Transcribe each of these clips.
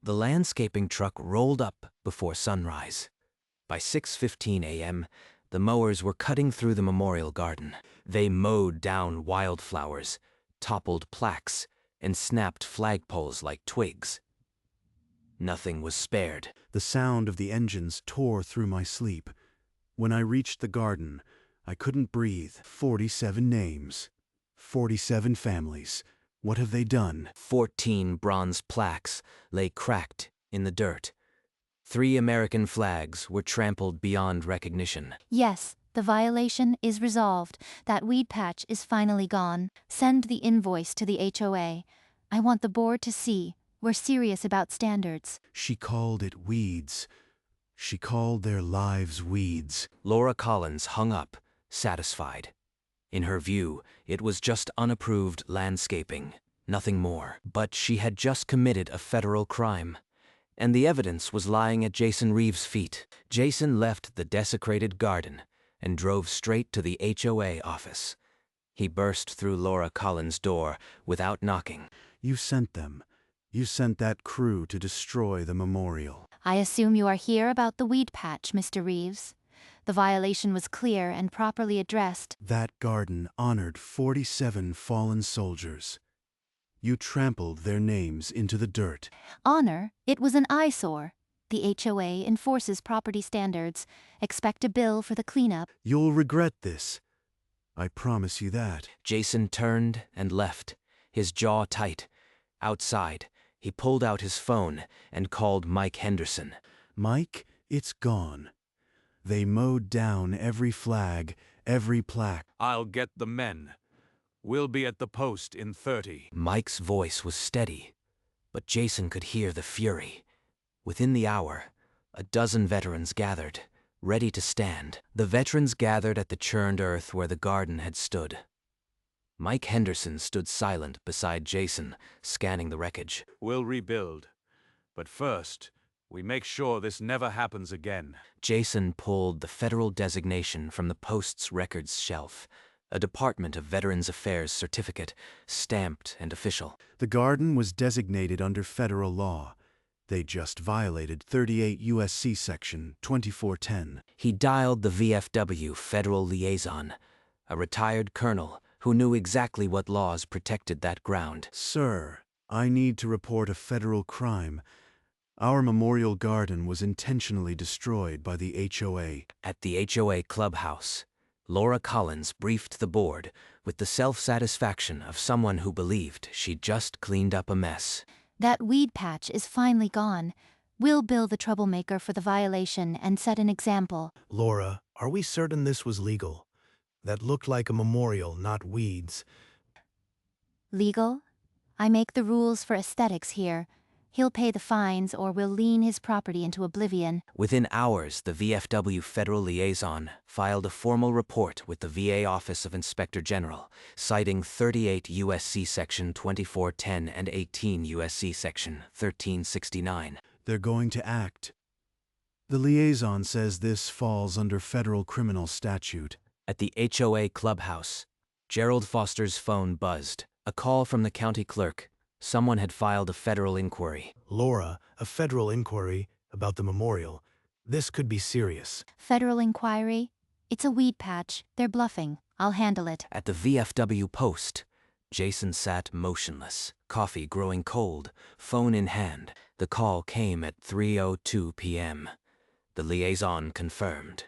The landscaping truck rolled up before sunrise. By 6:15 a.m., the mowers were cutting through the memorial garden. They mowed down wildflowers, toppled plaques, and snapped flagpoles like twigs. Nothing was spared. The sound of the engines tore through my sleep. When I reached the garden, I couldn't breathe. 47 names. 47 families. What have they done? 14 bronze plaques lay cracked in the dirt. 3 American flags were trampled beyond recognition. Yes, the violation is resolved. That weed patch is finally gone. Send the invoice to the HOA. I want the board to see. We're serious about standards. She called it weeds. She called their lives weeds. Laura Collins hung up, satisfied. In her view, it was just unapproved landscaping, nothing more. But she had just committed a federal crime, and the evidence was lying at Jason Reeves' feet. Jason left the desecrated garden and drove straight to the HOA office. He burst through Laura Collins' door without knocking. You sent them. You sent that crew to destroy the memorial. I assume you are here about the weed patch, Mr. Reeves. The violation was clear and properly addressed. That garden honored 47 fallen soldiers. You trampled their names into the dirt. Honor, it was an eyesore. The HOA enforces property standards. Expect a bill for the cleanup. You'll regret this. I promise you that. Jason turned and left, his jaw tight. Outside, he pulled out his phone and called Mike Henderson. Mike, it's gone. They mowed down every flag, every plaque. I'll get the men. We'll be at the post in 30. Mike's voice was steady, but Jason could hear the fury. Within the hour, a dozen veterans gathered, ready to stand. The veterans gathered at the churned earth where the garden had stood. Mike Henderson stood silent beside Jason, scanning the wreckage. We'll rebuild. But first, we make sure this never happens again. Jason pulled the federal designation from the post's records shelf, a Department of Veterans Affairs certificate, stamped and official. The garden was designated under federal law. They just violated 38 U.S.C. Section 2410. He dialed the VFW federal liaison, a retired colonel who knew exactly what laws protected that ground. Sir, I need to report a federal crime. Our memorial garden was intentionally destroyed by the HOA. At the HOA Clubhouse, Laura Collins briefed the board with the self-satisfaction of someone who believed she'd just cleaned up a mess. That weed patch is finally gone. We'll bill the troublemaker for the violation and set an example. Laura, are we certain this was legal? That looked like a memorial, not weeds. Legal? I make the rules for aesthetics here. He'll pay the fines or we'll lien his property into oblivion. Within hours, the VFW federal liaison filed a formal report with the VA Office of Inspector General, citing 38 U.S.C. Section 2410 and 18 U.S.C. Section 1369. They're going to act. The liaison says this falls under federal criminal statute. At the HOA Clubhouse, Gerald Foster's phone buzzed. A call from the county clerk. Someone had filed a federal inquiry. Laura, a federal inquiry about the memorial. This could be serious. Federal inquiry? It's a weed patch. They're bluffing. I'll handle it. At the VFW post, Jason sat motionless, coffee growing cold, phone in hand. The call came at 3:02 p.m. The liaison confirmed.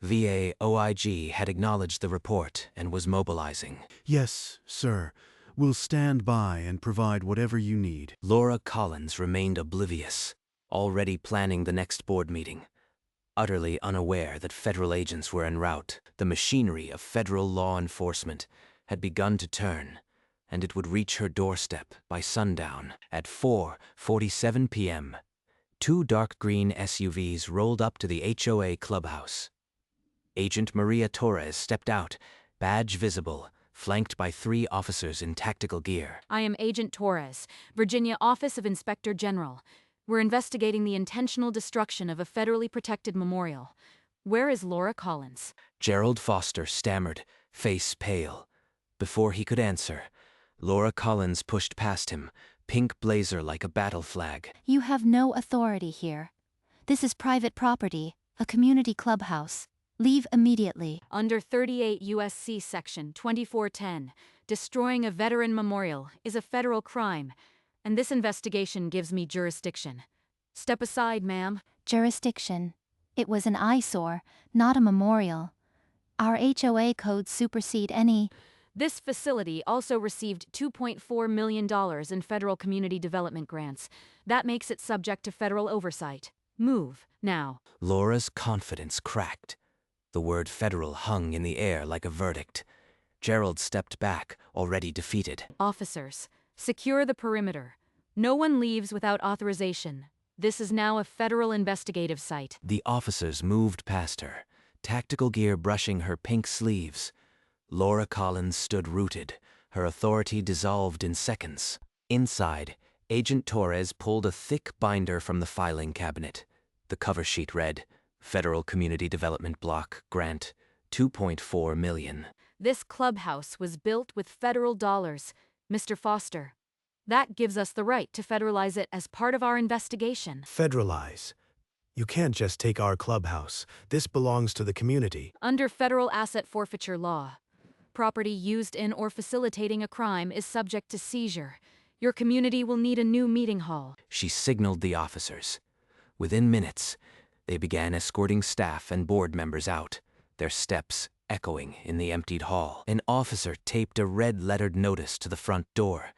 VA OIG had acknowledged the report and was mobilizing. Yes, sir. We'll stand by and provide whatever you need. Laura Collins remained oblivious, already planning the next board meeting, utterly unaware that federal agents were en route. The machinery of federal law enforcement had begun to turn, and it would reach her doorstep by sundown. At 4:47 p.m., 2 dark green SUVs rolled up to the HOA Clubhouse. Agent Maria Torres stepped out, badge visible, flanked by 3 officers in tactical gear. I am Agent Torres, Virginia Office of Inspector General. We're investigating the intentional destruction of a federally protected memorial. Where is Laura Collins? Gerald Foster stammered, face pale. Before he could answer, Laura Collins pushed past him, pink blazer like a battle flag. You have no authority here. This is private property, a community clubhouse. Leave immediately. Under 38 U.S.C. Section 2410, destroying a veteran memorial is a federal crime, and this investigation gives me jurisdiction. Step aside, ma'am. Jurisdiction. It was an eyesore, not a memorial. Our HOA codes supersede any. This facility also received $2.4 million in federal community development grants. That makes it subject to federal oversight. Move, now. Laura's confidence cracked. The word federal hung in the air like a verdict. Gerald stepped back, already defeated. Officers, secure the perimeter. No one leaves without authorization. This is now a federal investigative site. The officers moved past her, tactical gear brushing her pink sleeves. Laura Collins stood rooted, her authority dissolved in seconds. Inside, Agent Torres pulled a thick binder from the filing cabinet. The cover sheet read, Federal Community Development Block Grant, $2.4 million. This clubhouse was built with federal dollars, Mr. Foster. That gives us the right to federalize it as part of our investigation. Federalize. You can't just take our clubhouse. This belongs to the community. Under federal asset forfeiture law, property used in or facilitating a crime is subject to seizure. Your community will need a new meeting hall. She signaled the officers. Within minutes, they began escorting staff and board members out, their steps echoing in the emptied hall. An officer taped a red-lettered notice to the front door.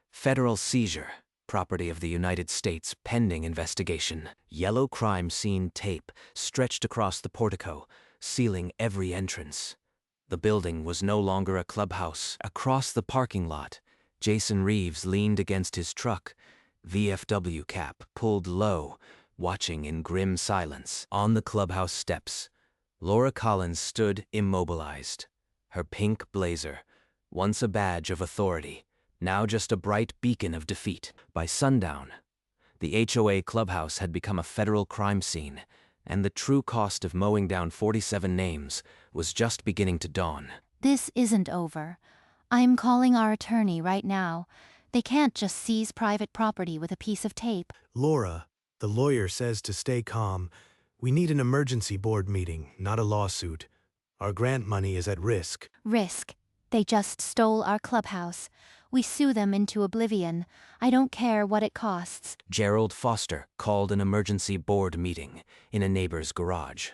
Federal seizure, property of the United States pending investigation. Yellow crime scene tape stretched across the portico, sealing every entrance. The building was no longer a clubhouse. Across the parking lot, Jason Reeves leaned against his truck, VFW cap pulled low, watching in grim silence. On the clubhouse steps, Laura Collins stood immobilized. Her pink blazer, once a badge of authority, now just a bright beacon of defeat. By sundown, the HOA clubhouse had become a federal crime scene, and the true cost of mowing down 47 names was just beginning to dawn. This isn't over. I'm calling our attorney right now. They can't just seize private property with a piece of tape. Laura, the lawyer says to stay calm. We need an emergency board meeting, not a lawsuit. Our grant money is at risk. Risk. They just stole our clubhouse. We sue them into oblivion. I don't care what it costs. Gerald Foster called an emergency board meeting in a neighbor's garage.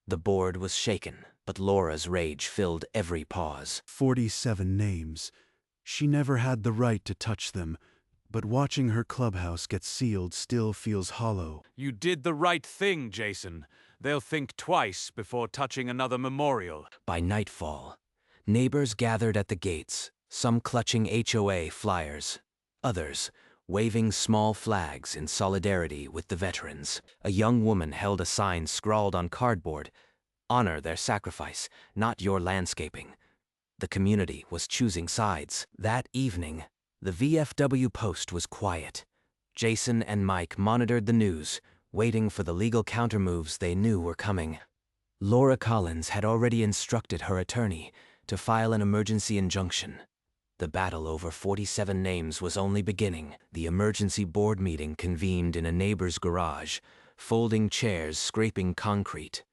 The board was shaken, but Laura's rage filled every pause. 47 names. She never had the right to touch them, but watching her clubhouse get sealed still feels hollow. You did the right thing, Jason. They'll think twice before touching another memorial. By nightfall, neighbors gathered at the gates, some clutching HOA flyers, others waving small flags in solidarity with the veterans. A young woman held a sign scrawled on cardboard, "Honor their sacrifice, not your landscaping." The community was choosing sides. That evening, the VFW post was quiet. Jason and Mike monitored the news, waiting for the legal countermoves they knew were coming. Laura Collins had already instructed her attorney to file an emergency injunction. The battle over 47 names was only beginning. The emergency board meeting convened in a neighbor's garage, folding chairs scraping concrete.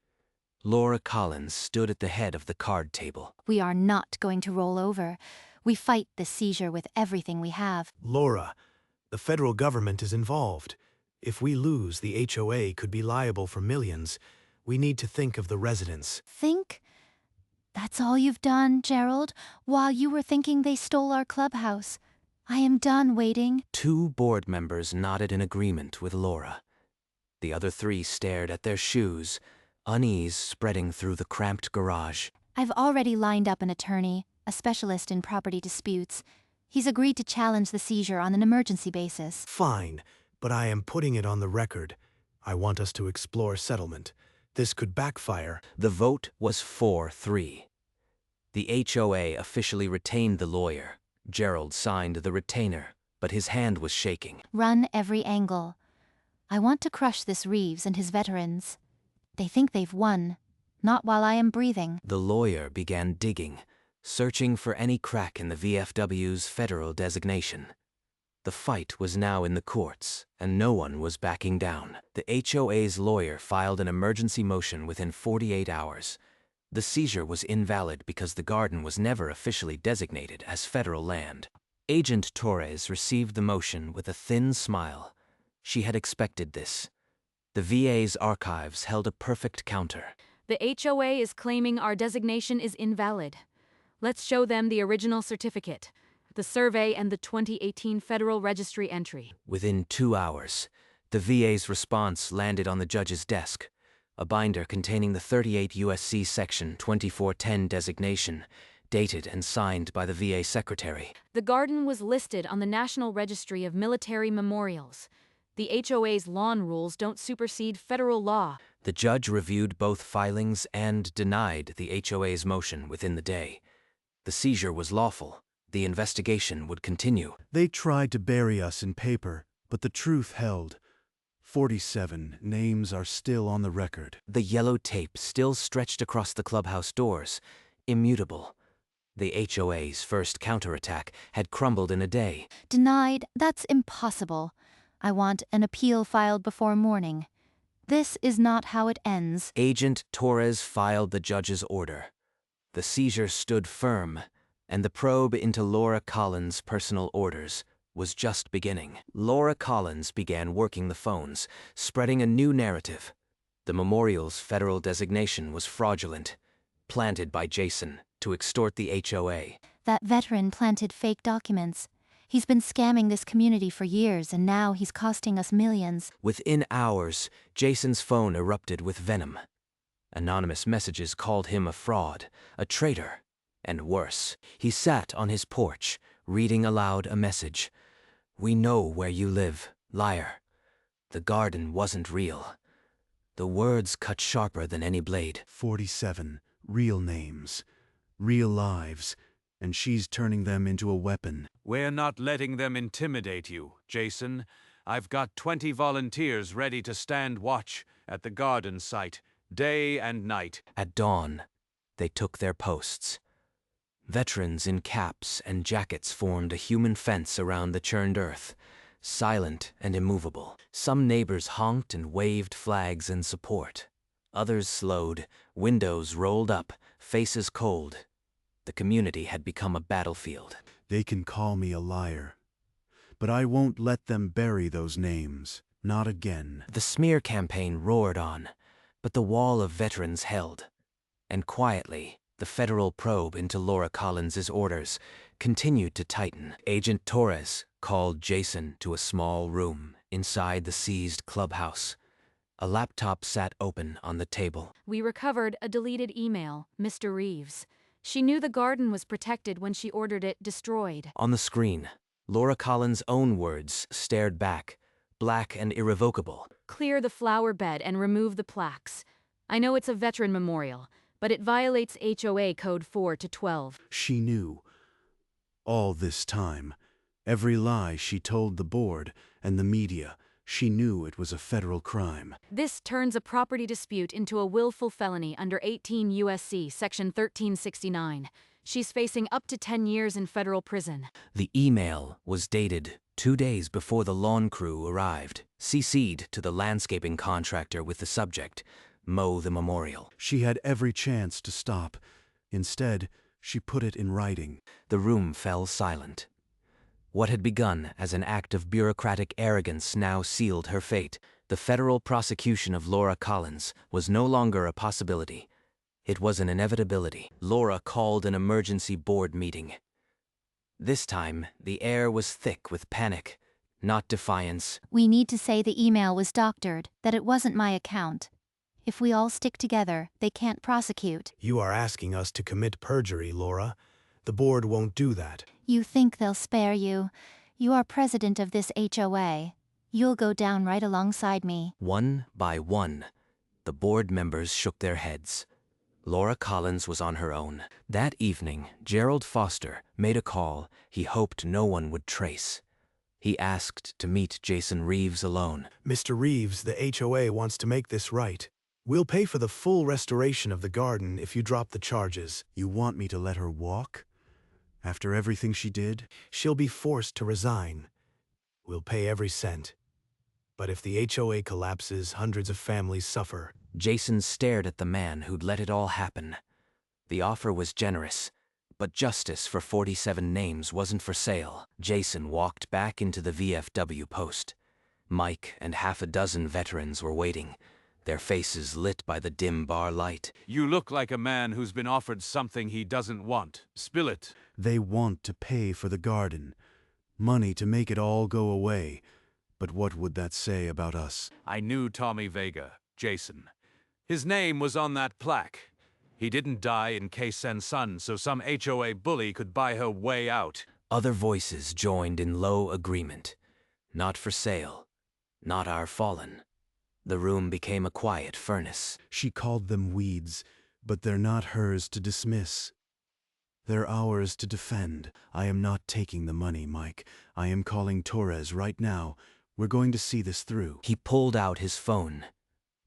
Laura Collins stood at the head of the card table. We are not going to roll over. We fight this seizure with everything we have. Laura, the federal government is involved. If we lose, the HOA could be liable for millions. We need to think of the residents. Think? That's all you've done, Gerald, while you were thinking they stole our clubhouse. I am done waiting. 2 board members nodded in agreement with Laura. The other 3 stared at their shoes, unease spreading through the cramped garage. I've already lined up an attorney, a specialist in property disputes. He's agreed to challenge the seizure on an emergency basis. Fine, but I am putting it on the record. I want us to explore settlement. This could backfire. The vote was 4-3. The HOA officially retained the lawyer. Gerald signed the retainer, but his hand was shaking. Run every angle. I want to crush this Reeves and his veterans. They think they've won, not while I am breathing. The lawyer began digging, searching for any crack in the VFW's federal designation. The fight was now in the courts, and no one was backing down. The HOA's lawyer filed an emergency motion within 48 hours. The seizure was invalid because the garden was never officially designated as federal land. Agent Torres received the motion with a thin smile. She had expected this. The VA's archives held a perfect counter. The HOA is claiming our designation is invalid. Let's show them the original certificate, the survey, and the 2018 Federal Registry entry. Within 2 hours, the VA's response landed on the judge's desk, a binder containing the 38 U.S.C. Section 2410 designation, dated and signed by the VA secretary. The garden was listed on the National Registry of Military Memorials. The HOA's lawn rules don't supersede federal law. The judge reviewed both filings and denied the HOA's motion within the day. The seizure was lawful. The investigation would continue. They tried to bury us in paper, but the truth held. 47 names are still on the record. The yellow tape still stretched across the clubhouse doors, immutable. The HOA's first counterattack had crumbled in a day. Denied, that's impossible. I want an appeal filed before morning. This is not how it ends. Agent Torres filed the judge's order. The seizure stood firm, and the probe into Laura Collins' personal orders was just beginning. Laura Collins began working the phones, spreading a new narrative. The memorial's federal designation was fraudulent, planted by Jason to extort the HOA. That veteran planted fake documents. He's been scamming this community for years, and now he's costing us millions. Within hours, Jason's phone erupted with venom. Anonymous messages called him a fraud, a traitor, and worse. He sat on his porch, reading aloud a message. "We know where you live, liar. The garden wasn't real." The words cut sharper than any blade. 47 real names, real lives, and she's turning them into a weapon. We're not letting them intimidate you, Jason. I've got 20 volunteers ready to stand watch at the garden site, day and night. At dawn, they took their posts. Veterans in caps and jackets formed a human fence around the churned earth, silent and immovable. Some neighbors honked and waved flags in support. Others slowed, windows rolled up, faces cold. The community had become a battlefield. They can call me a liar, but I won't let them bury those names. Not again. The smear campaign roared on, but the wall of veterans held. And quietly, the federal probe into Laura Collins' orders continued to tighten. Agent Torres called Jason to a small room inside the seized clubhouse. A laptop sat open on the table. We recovered a deleted email, Mr. Reeves. She knew the garden was protected when she ordered it destroyed. On the screen, Laura Collins' own words stared back, black and irrevocable. Clear the flower bed and remove the plaques. I know it's a veteran memorial, but it violates HOA Code 4 to 12. She knew. All this time, every lie she told the board and the media, she knew it was a federal crime. This turns a property dispute into a willful felony under 18 U.S.C. Section 1369. She's facing up to 10 years in federal prison. The email was dated 2 days before the lawn crew arrived, CC'd to the landscaping contractor with the subject, "Mow the memorial." She had every chance to stop. Instead, she put it in writing. The room fell silent. What had begun as an act of bureaucratic arrogance now sealed her fate. The federal prosecution of Laura Collins was no longer a possibility. It was an inevitability. Laura called an emergency board meeting. This time, the air was thick with panic, not defiance. We need to say the email was doctored, that it wasn't my account. If we all stick together, they can't prosecute. You are asking us to commit perjury, Laura. The board won't do that. You think they'll spare you. You are president of this HOA. You'll go down right alongside me. One by one, the board members shook their heads. Laura Collins was on her own. That evening, Gerald Foster made a call he hoped no one would trace. He asked to meet Jason Reeves alone. Mr. Reeves, the HOA wants to make this right. We'll pay for the full restoration of the garden if you drop the charges. You want me to let her walk? After everything she did? She'll be forced to resign. We'll pay every cent. But if the HOA collapses, hundreds of families suffer. Jason stared at the man who'd let it all happen. The offer was generous, but justice for 47 names wasn't for sale. Jason walked back into the VFW post. Mike and half a dozen veterans were waiting, their faces lit by the dim bar light. You look like a man who's been offered something he doesn't want. Spill it. They want to pay for the garden. Money to make it all go away. But what would that say about us? I knew Tommy Vega, Jason. His name was on that plaque. He didn't die in Kaysen's son, so some HOA bully could buy her way out. Other voices joined in low agreement. Not for sale. Not our fallen. The room became a quiet furnace. She called them weeds, but they're not hers to dismiss. They're ours to defend. I am not taking the money, Mike. I am calling Torres right now. We're going to see this through. He pulled out his phone.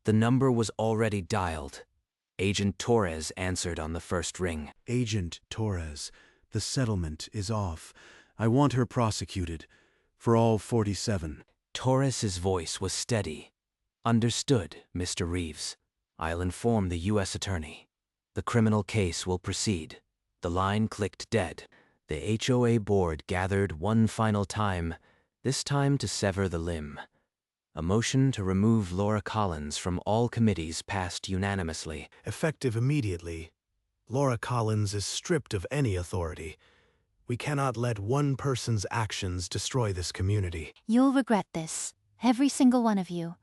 The number was already dialed. Agent Torres answered on the first ring. Agent Torres, the settlement is off. I want her prosecuted. For all 47. Torres's voice was steady. Understood, Mr. Reeves. I'll inform the U.S. Attorney. The criminal case will proceed. The line clicked dead. The HOA board gathered one final time, this time to sever the limb. A motion to remove Laura Collins from all committees passed unanimously. Effective immediately. Laura Collins is stripped of any authority. We cannot let one person's actions destroy this community. You'll regret this, every single one of you.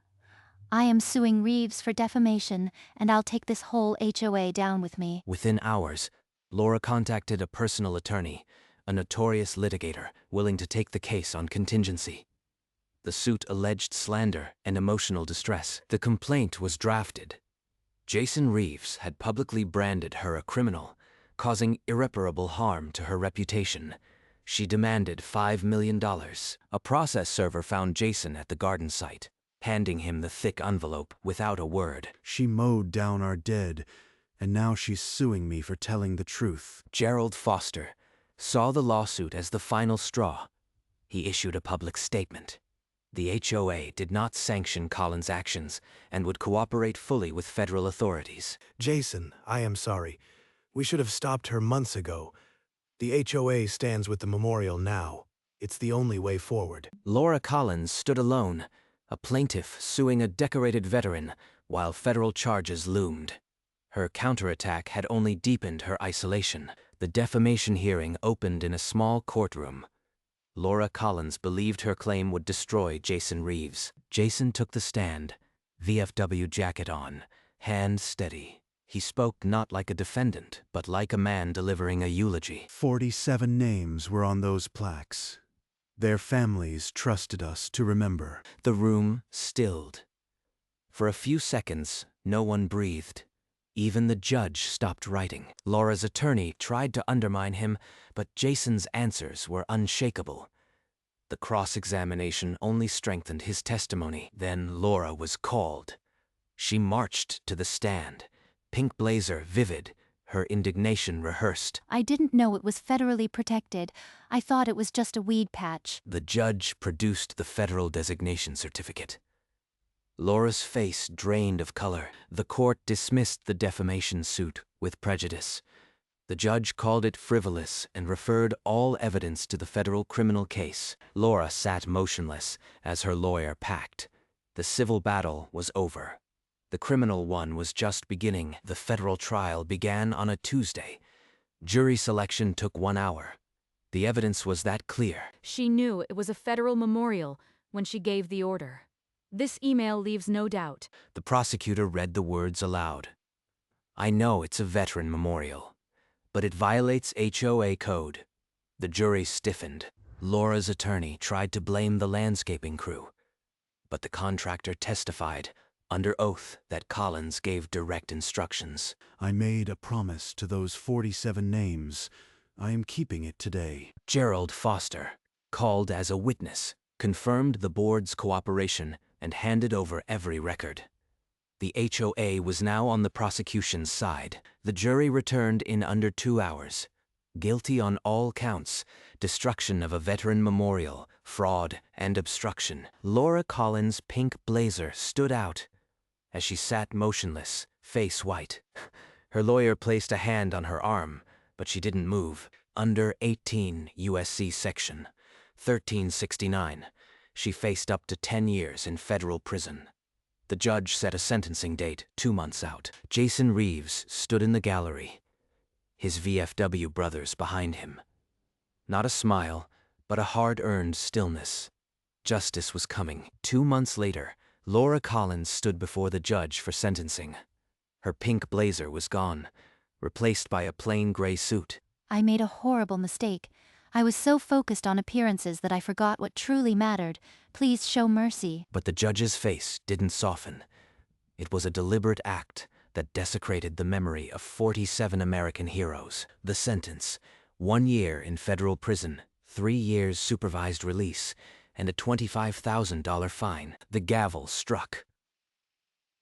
I am suing Reeves for defamation, and I'll take this whole HOA down with me. Within hours, Laura contacted a personal attorney, a notorious litigator, willing to take the case on contingency. The suit alleged slander and emotional distress. The complaint was drafted. Jason Reeves had publicly branded her a criminal, causing irreparable harm to her reputation. She demanded $5 million. A process server found Jason at the garden site, handing him the thick envelope without a word. She mowed down our dead, and now she's suing me for telling the truth. Gerald Foster saw the lawsuit as the final straw. He issued a public statement. The HOA did not sanction Collins' actions and would cooperate fully with federal authorities. Jason, I am sorry. We should have stopped her months ago. The HOA stands with the memorial now. It's the only way forward. Laura Collins stood alone, a plaintiff suing a decorated veteran, while federal charges loomed. Her counterattack had only deepened her isolation. The defamation hearing opened in a small courtroom. Laura Collins believed her claim would destroy Jason Reeves. Jason took the stand, VFW jacket on, hand steady. He spoke not like a defendant, but like a man delivering a eulogy. 47 names were on those plaques. Their families trusted us to remember. The room stilled. For a few seconds, no one breathed. Even the judge stopped writing. Laura's attorney tried to undermine him, but Jason's answers were unshakable. The cross-examination only strengthened his testimony. Then Laura was called. She marched to the stand, pink blazer vivid, her indignation rehearsed. I didn't know it was federally protected. I thought it was just a weed patch. The judge produced the federal designation certificate. Laura's face drained of color. The court dismissed the defamation suit with prejudice. The judge called it frivolous and referred all evidence to the federal criminal case. Laura sat motionless as her lawyer packed. The civil battle was over. The criminal one was just beginning. The federal trial began on a Tuesday. Jury selection took 1 hour. The evidence was that clear. She knew it was a federal memorial when she gave the order. This email leaves no doubt. The prosecutor read the words aloud. I know it's a veteran memorial, but it violates HOA code. The jury stiffened. Laura's attorney tried to blame the landscaping crew, but the contractor testified under oath that Collins gave direct instructions. I made a promise to those 47 names. I am keeping it today. Gerald Foster, called as a witness, confirmed the board's cooperation and handed over every record. The HOA was now on the prosecution's side. The jury returned in under 2 hours. Guilty on all counts, destruction of a veteran memorial, fraud, and obstruction. Laura Collins' pink blazer stood out as she sat motionless, face white. Her lawyer placed a hand on her arm, but she didn't move. Under 18 USC Section 1369, she faced up to 10 years in federal prison. The judge set a sentencing date 2 months out. Jason Reeves stood in the gallery, his VFW brothers behind him. Not a smile, but a hard-earned stillness. Justice was coming. 2 months later, Laura Collins stood before the judge for sentencing. Her pink blazer was gone, replaced by a plain gray suit. I made a horrible mistake. I was so focused on appearances that I forgot what truly mattered. Please show mercy. But the judge's face didn't soften. It was a deliberate act that desecrated the memory of 47 American heroes. The sentence: 1 year in federal prison, 3 years supervised release, and a $25,000 fine. The gavel struck.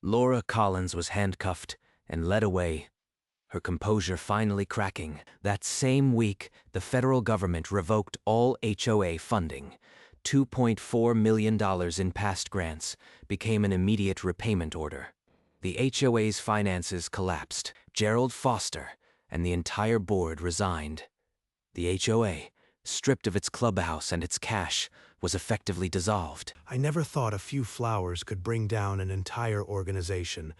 Laura Collins was handcuffed and led away, her composure finally cracking. That same week, the federal government revoked all HOA funding. $2.4 million in past grants became an immediate repayment order. The HOA's finances collapsed. Gerald Foster and the entire board resigned. The HOA, stripped of its clubhouse and its cash, was effectively dissolved. I never thought a few flowers could bring down an entire organization,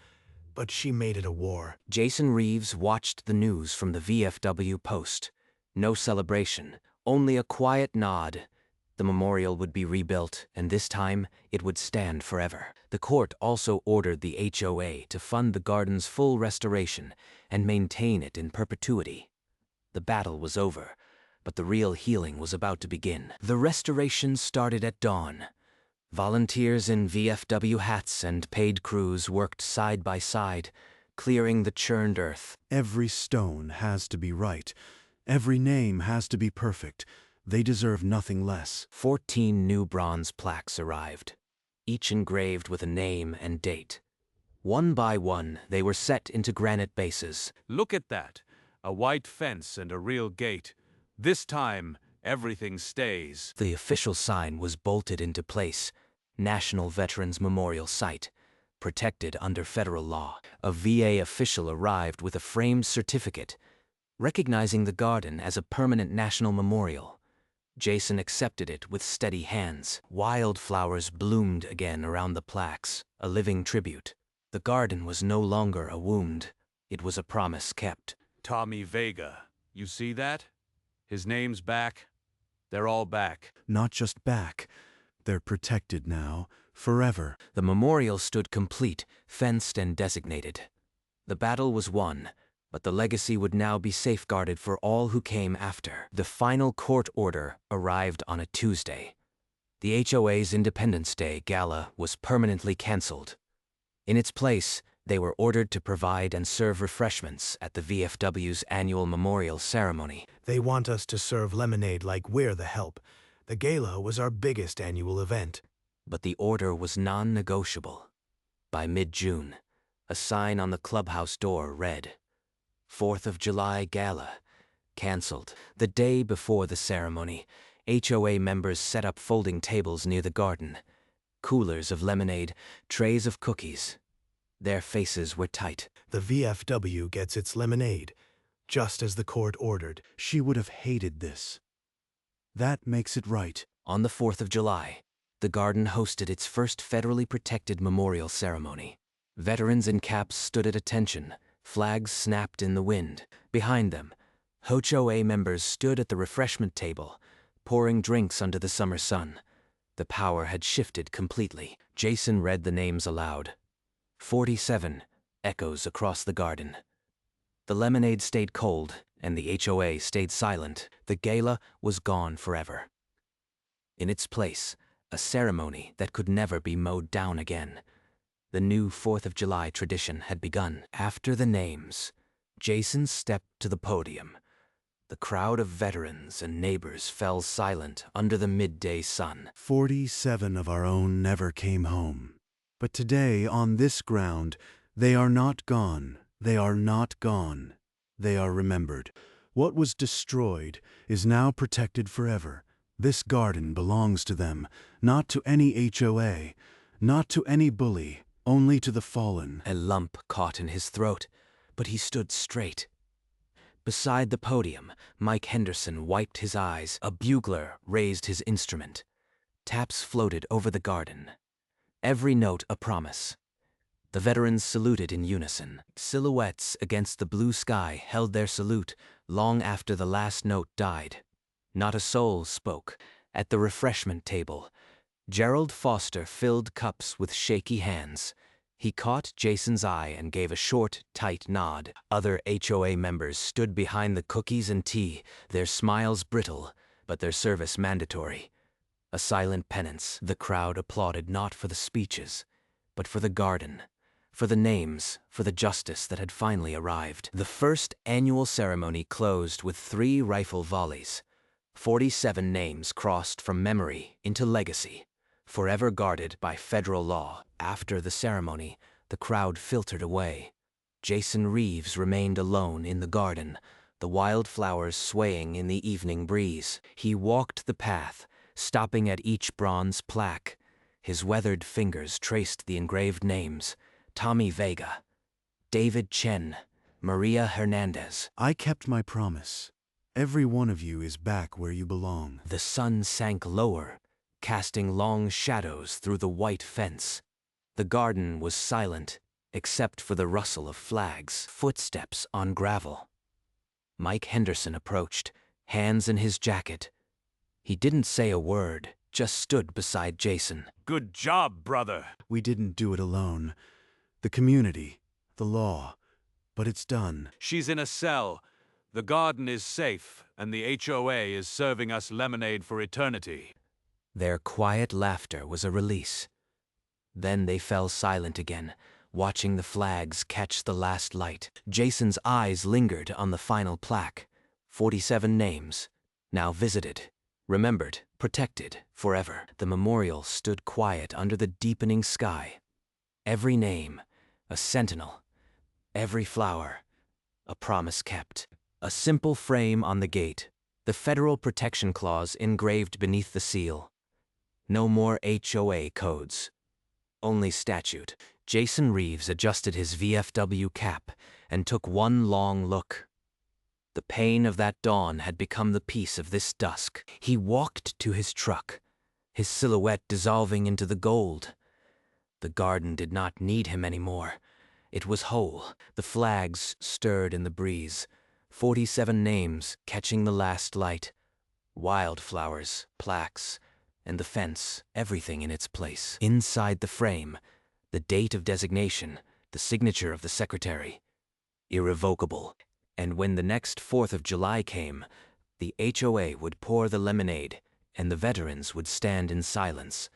but she made it a war. Jason Reeves watched the news from the VFW post. No celebration, only a quiet nod. The memorial would be rebuilt, and this time it would stand forever. The court also ordered the HOA to fund the garden's full restoration and maintain it in perpetuity. The battle was over, but the real healing was about to begin. The restoration started at dawn. Volunteers in VFW hats and paid crews worked side by side, clearing the churned earth. Every stone has to be right. Every name has to be perfect. They deserve nothing less. 14 new bronze plaques arrived, each engraved with a name and date. One by one, they were set into granite bases. Look at that. A white fence and a real gate. This time, everything stays. The official sign was bolted into place. National Veterans Memorial Site, protected under federal law. A VA official arrived with a framed certificate, recognizing the garden as a permanent national memorial. Jason accepted it with steady hands. Wildflowers bloomed again around the plaques, a living tribute. The garden was no longer a wound. It was a promise kept. Tommy Vega. You see that? His name's back. They're all back. Not just back. They're protected now, forever. The memorial stood complete, fenced and designated. The battle was won, but the legacy would now be safeguarded for all who came after. The final court order arrived on a Tuesday. The HOA's Independence Day Gala was permanently canceled. In its place, they were ordered to provide and serve refreshments at the VFW's annual memorial ceremony. They want us to serve lemonade like we're the help. The gala was our biggest annual event. But the order was non-negotiable. By mid-June, a sign on the clubhouse door read, 4th of July Gala, canceled. The day before the ceremony, HOA members set up folding tables near the garden, coolers of lemonade, trays of cookies. Their faces were tight. The VFW gets its lemonade, just as the court ordered. She would have hated this. That makes it right. On the 4th of July, the garden hosted its first federally protected memorial ceremony. Veterans in caps stood at attention, flags snapped in the wind. Behind them, HOA members stood at the refreshment table, pouring drinks under the summer sun. The power had shifted completely. Jason read the names aloud. 47 echoes across the garden. The lemonade stayed cold, and the HOA stayed silent. The gala was gone forever. In its place, a ceremony that could never be mowed down again. The new 4th of July tradition had begun. After the names, Jason stepped to the podium. The crowd of veterans and neighbors fell silent under the midday sun. 47 of our own never came home. But today, on this ground, they are not gone. They are not gone. They are remembered. What was destroyed is now protected forever. This garden belongs to them, not to any HOA, not to any bully, only to the fallen. A lump caught in his throat, but he stood straight. Beside the podium, Mike Henderson wiped his eyes. A bugler raised his instrument. Taps floated over the garden. Every note a promise. The veterans saluted in unison. Silhouettes against the blue sky held their salute long after the last note died. Not a soul spoke. At the refreshment table, Gerald Foster filled cups with shaky hands. He caught Jason's eye and gave a short, tight nod. Other HOA members stood behind the cookies and tea, their smiles brittle, but their service mandatory. A silent penance. The crowd applauded not for the speeches, but for the garden, for the names, for the justice that had finally arrived. The first annual ceremony closed with 3 rifle volleys. 47 names crossed from memory into legacy, forever guarded by federal law. After the ceremony, the crowd filtered away. Jason Reeves remained alone in the garden, the wildflowers swaying in the evening breeze. He walked the path, stopping at each bronze plaque. His weathered fingers traced the engraved names: Tommy Vega, David Chen, Maria Hernandez. I kept my promise. Every one of you is back where you belong. The sun sank lower, casting long shadows through the white fence. The garden was silent, except for the rustle of flags, footsteps on gravel. Mike Henderson approached, hands in his jacket. He didn't say a word, just stood beside Jason. Good job, brother. We didn't do it alone. The community, the law, but it's done. She's in a cell. The garden is safe, and the HOA is serving us lemonade for eternity. Their quiet laughter was a release. Then they fell silent again, watching the flags catch the last light. Jason's eyes lingered on the final plaque. 47 names, now visited, remembered, protected, forever. The memorial stood quiet under the deepening sky. Every name, a sentinel. Every flower, a promise kept. A simple frame on the gate, the Federal Protection Clause engraved beneath the seal. No more HOA codes. Only statute. Jason Reeves adjusted his VFW cap and took one long look. The pain of that dawn had become the peace of this dusk. He walked to his truck, his silhouette dissolving into the gold. The garden did not need him anymore. It was whole. The flags stirred in the breeze. 47 names catching the last light. Wildflowers, plaques, and the fence, everything in its place. Inside the frame, the date of designation, the signature of the secretary. Irrevocable. And when the next 4th of July came, the HOA would pour the lemonade, and the veterans would stand in silence,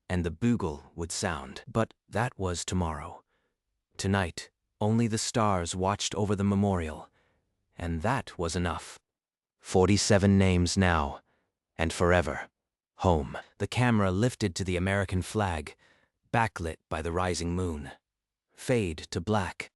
and the bugle would sound. But that was tomorrow. Tonight, only the stars watched over the memorial. And that was enough. 47 names now, and forever. Home. The camera lifted to the American flag, backlit by the rising moon. Fade to black.